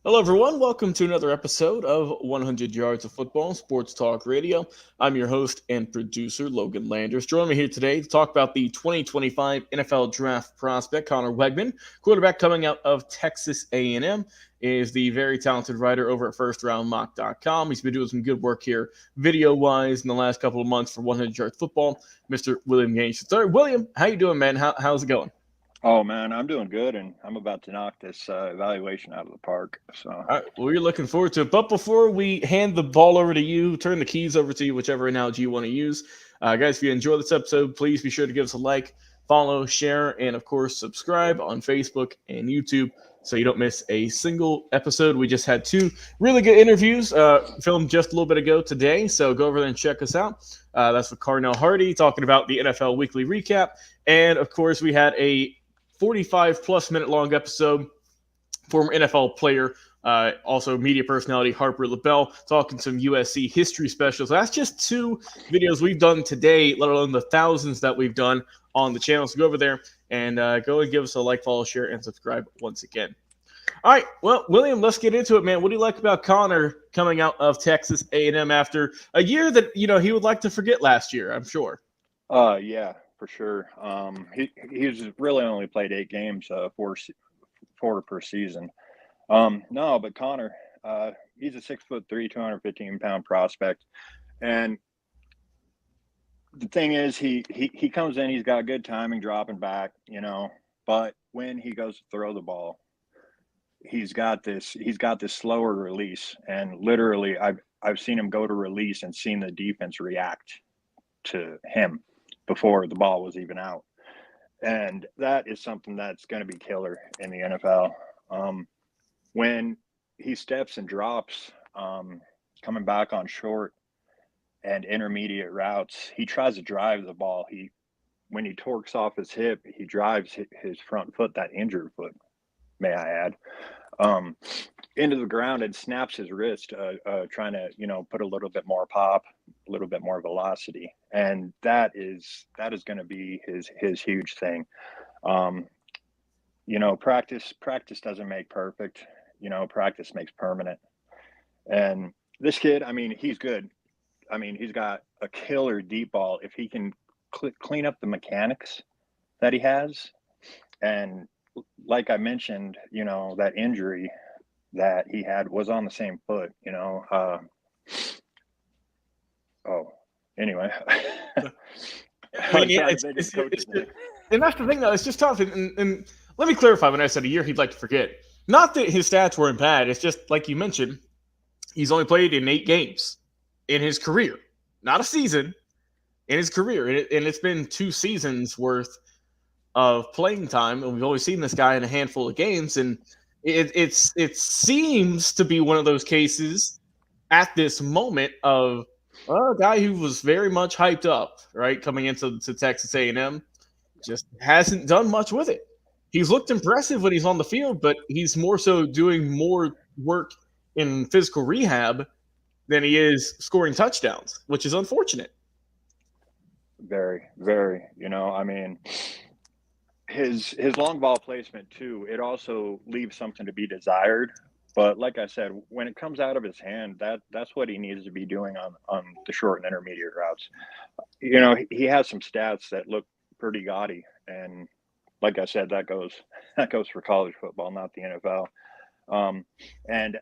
Hello, everyone. Welcome to another episode of 100 Yards of Football Sports Talk Radio. I'm your host and producer, Logan Landers. Joining me here today to talk about the 2025 NFL Draft prospect, Connor Weigman, quarterback coming out of Texas A&M, is the very talented writer over at FirstRoundMock.com. He's been doing some good work here, video-wise, in the last couple of months for 100 Yards Football. Mr. William Yanish III. William, how you doing, man? How's it going? Oh man, I'm doing good, and I'm about to knock this evaluation out of the park. So, All right, well, we're looking forward to it. But before we hand the ball over to you, turn the keys over to you, whichever analogy you want to use. Guys, if you enjoy this episode, please be sure to give us a like, follow, share, and of course, subscribe on Facebook and YouTube so you don't miss a single episode. We just had two really good interviews filmed just a little bit ago today. So go over there and check us out. That's with Carnell Hardy talking about the NFL Weekly Recap. And of course, we had a 45 plus minute long episode, former NFL player, also media personality Harper LaBelle, talking some USC history specials. That's just two videos we've done today, let alone the thousands that we've done on the channel. So go over there and go and give us a like, follow, share, and subscribe once again. All right, well, William, let's get into it, man. What do you like about Connor coming out of Texas A&M after a year that he would like to forget last year? I'm sure. yeah, for sure. He's really only played 8 games, four per season. No, but Connor, he's a 6'3", 215-pound prospect, and the thing is, he comes in, he's got good timing, dropping back, but when he goes to throw the ball, he's got this slower release, and literally, I've seen him go to release and seen the defense react to him before the ball was even out. And that is something that's going to be killer in the NFL. When he steps and drops, coming back on short and intermediate routes, he tries to drive the ball. When he torques off his hip, he drives his front foot, that injured foot, may I add, um, into the ground and snaps his wrist, trying to put a little bit more pop, a little bit more velocity, and that is going to be his huge thing. Um, practice doesn't make perfect. Practice makes permanent. And this kid, I mean, he's good. I mean, he's got a killer deep ball. If he can clean up the mechanics that he has, and like I mentioned, that injury that he had was on the same foot. Oh, anyway, I I mean, was yeah, trying to think of the coach's name. and that's the thing, though. It's just tough. And let me clarify when I said a year he'd like to forget. Not that his stats weren't bad. It's just, like you mentioned, he's only played in 8 games in his career, not a season, in his career. And it's been 2 seasons worth of playing time. And we've only seen this guy in a handful of games. And it seems to be one of those cases at this moment of a guy who was very much hyped up, right, coming into Texas A&M, just hasn't done much with it. He's looked impressive when he's on the field, but he's more so doing more work in physical rehab than he is scoring touchdowns, which is unfortunate. Very, very. I mean, his long ball placement too. It also leaves something to be desired. But like I said, when it comes out of his hand, that's what he needs to be doing on the short and intermediate routes. He has some stats that look pretty gaudy, and like I said, that goes for college football, not the NFL. And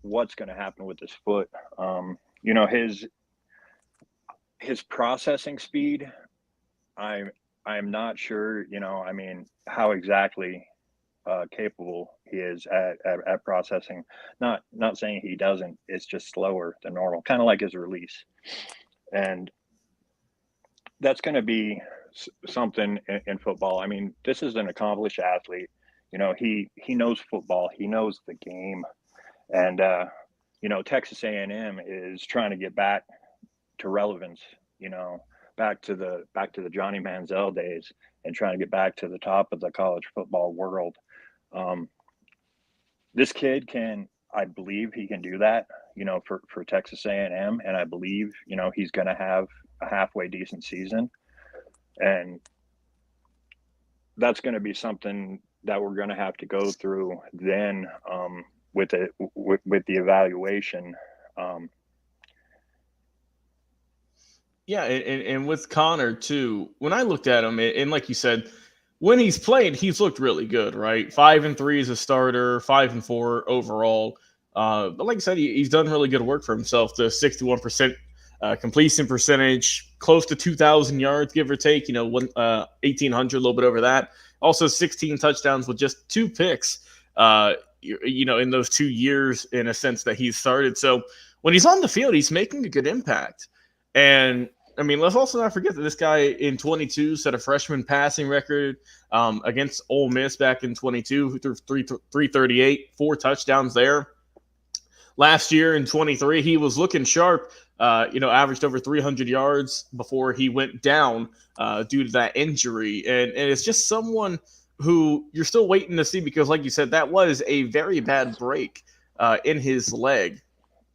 what's going to happen with his foot? His processing speed. I'm I'm not sure. I mean, how exactly capable he is at processing. Not saying he doesn't. It's just slower than normal, kind of like his release, and that's going to be something in football. I mean, this is an accomplished athlete. He knows football. He knows the game, and Texas A&M is trying to get back to relevance. You know, back to the Johnny Manziel days, and trying to get back to the top of the college football world. Um, this kid can, I believe, he can do that. For Texas A&M, and I believe he's going to have a halfway decent season, and that's going to be something that we're going to have to go through then, with the evaluation. Yeah, and with Connor too, when I looked at him, and like you said, when he's played, he's looked really good, right? 5-3 as a starter, 5-4 overall. But like I said, he's done really good work for himself. The 61% completion percentage, close to 2,000 yards, give or take. 1,800, a little bit over that. Also, 16 touchdowns with just 2 picks. In those 2 years, in a sense that he's started. So when he's on the field, he's making a good impact. And I mean, let's also not forget that this guy in 22 set a freshman passing record against Ole Miss back in 22, threw 338, 4 touchdowns there. Last year in 23, he was looking sharp, averaged over 300 yards before he went down due to that injury. And it's just someone who you're still waiting to see because, like you said, that was a very bad break in his leg,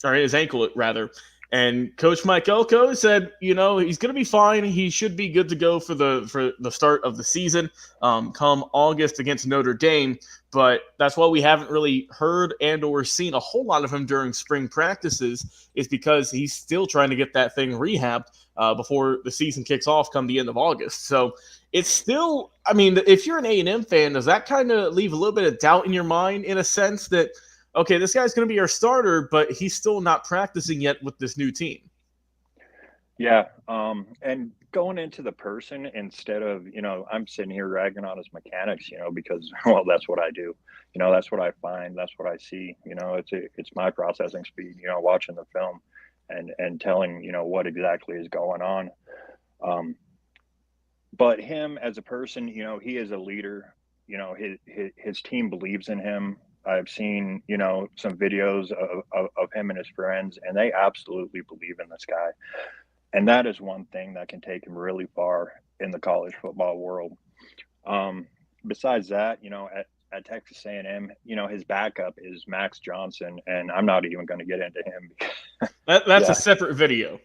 or in his ankle, rather. And Coach Mike Elko said, he's going to be fine. He should be good to go for the start of the season come August against Notre Dame. But that's why we haven't really heard and or seen a whole lot of him during spring practices is because he's still trying to get that thing rehabbed before the season kicks off come the end of August. So it's still, I mean, if you're an A&M fan, does that kind of leave a little bit of doubt in your mind in a sense that, okay, this guy's going to be our starter, but he's still not practicing yet with this new team? Yeah. And going into the person instead of, I'm sitting here ragging on his mechanics, because, well, that's what I do. That's what I find. That's what I see. It's my processing speed, watching the film and telling, what exactly is going on. But him as a person, he is a leader. His team believes in him. I've seen, some videos of him and his friends, and they absolutely believe in this guy. And that is one thing that can take him really far in the college football world. Besides that, at Texas A&M, his backup is Max Johnson, and I'm not even going to get into him. That's a separate video.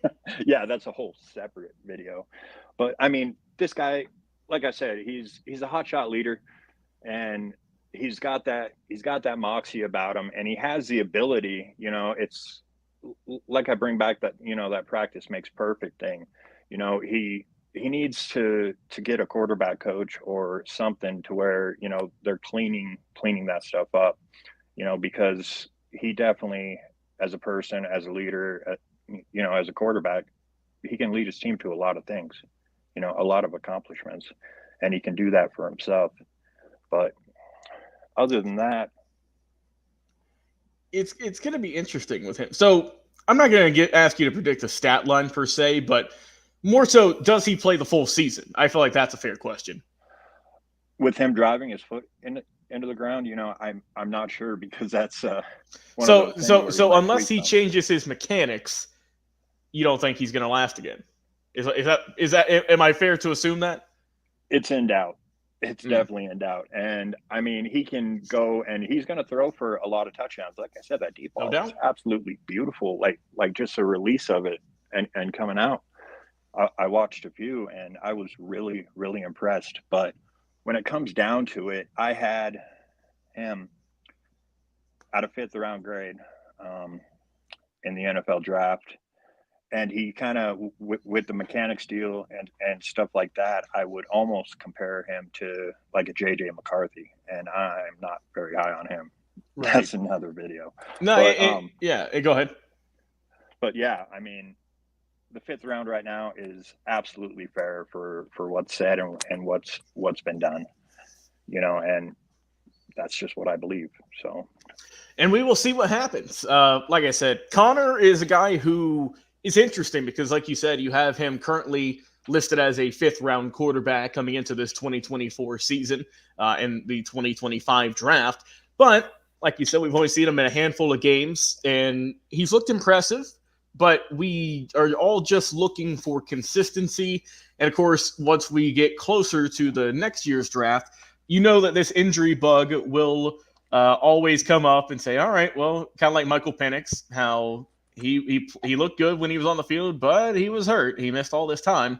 Yeah, that's a whole separate video. But I mean, this guy, like I said, he's a hotshot leader, and he's got that moxie about him, and he has the ability. It's like I bring back that that practice makes perfect thing. He needs to get a quarterback coach or something to where they're cleaning that stuff up. Because he definitely, as a person, as a leader, as a quarterback, he can lead his team to a lot of things, a lot of accomplishments, and he can do that for himself. But other than that, it's going to be interesting with him. So I'm not going to ask you to predict a stat line per se, but more so, does he play the full season? I feel like that's a fair question. With him driving his foot into the ground, I'm not sure because that's so unless he changes his mechanics, you don't think he's going to last again? Is that am I fair to assume that? It's in doubt. It's definitely in doubt. And I mean, he can go and he's going to throw for a lot of touchdowns. Like I said, that deep ball is absolutely beautiful. Like just a release of it and coming out. I watched a few and I was really, really impressed. But when it comes down to it, I had him at a 5th round grade in the NFL draft. And he kind of, with the mechanics deal and stuff like that, I would almost compare him to like a J.J. McCarthy, and I'm not very high on him. Right. That's another video. No, but, go ahead. But yeah, I mean, the 5th round right now is absolutely fair for what's said and what's been done, and that's just what I believe. So, and we will see what happens. Like I said, Connor is a guy who is interesting because, like you said, you have him currently listed as a 5th round quarterback coming into this 2024 season and the 2025 draft. But like you said, we've only seen him in a handful of games, and he's looked impressive. But we are all just looking for consistency. And, of course, once we get closer to the next year's draft, that this injury bug will always come up and say, all right, well, kind of like Michael Penix, how he looked good when he was on the field, but he was hurt. He missed all this time.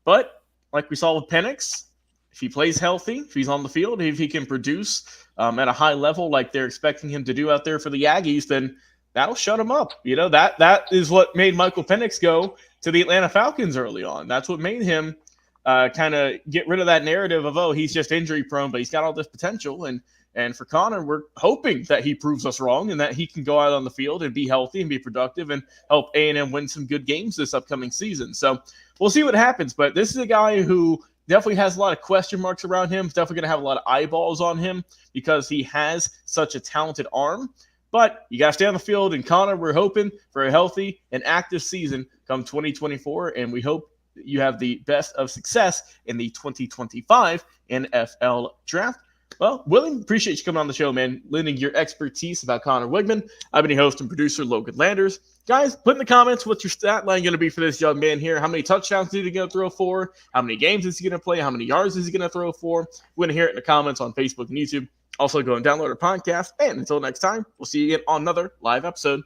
But like we saw with Penix, if he plays healthy, if he's on the field, if he can produce at a high level like they're expecting him to do out there for the Aggies, then that'll shut him up. That is what made Michael Penix go to the Atlanta Falcons early on. That's what made him kind of get rid of that narrative of, oh, he's just injury prone, but he's got all this potential. And for Connor, we're hoping that he proves us wrong and that he can go out on the field and be healthy and be productive and help A&M win some good games this upcoming season. So we'll see what happens. But this is a guy who definitely has a lot of question marks around him. He's definitely going to have a lot of eyeballs on him because he has such a talented arm. But you got to stay on the field. And Connor, we're hoping for a healthy and active season come 2024. And we hope you have the best of success in the 2025 NFL draft. Well, William, appreciate you coming on the show, man, lending your expertise about Connor Weigman. I've been your host and producer, Logan Landers. Guys, put in the comments what's your stat line going to be for this young man here. How many touchdowns is he going to throw for? How many games is he going to play? How many yards is he going to throw for? We're going to hear it in the comments on Facebook and YouTube. Also, go and download our podcast. And until next time, we'll see you again on another live episode.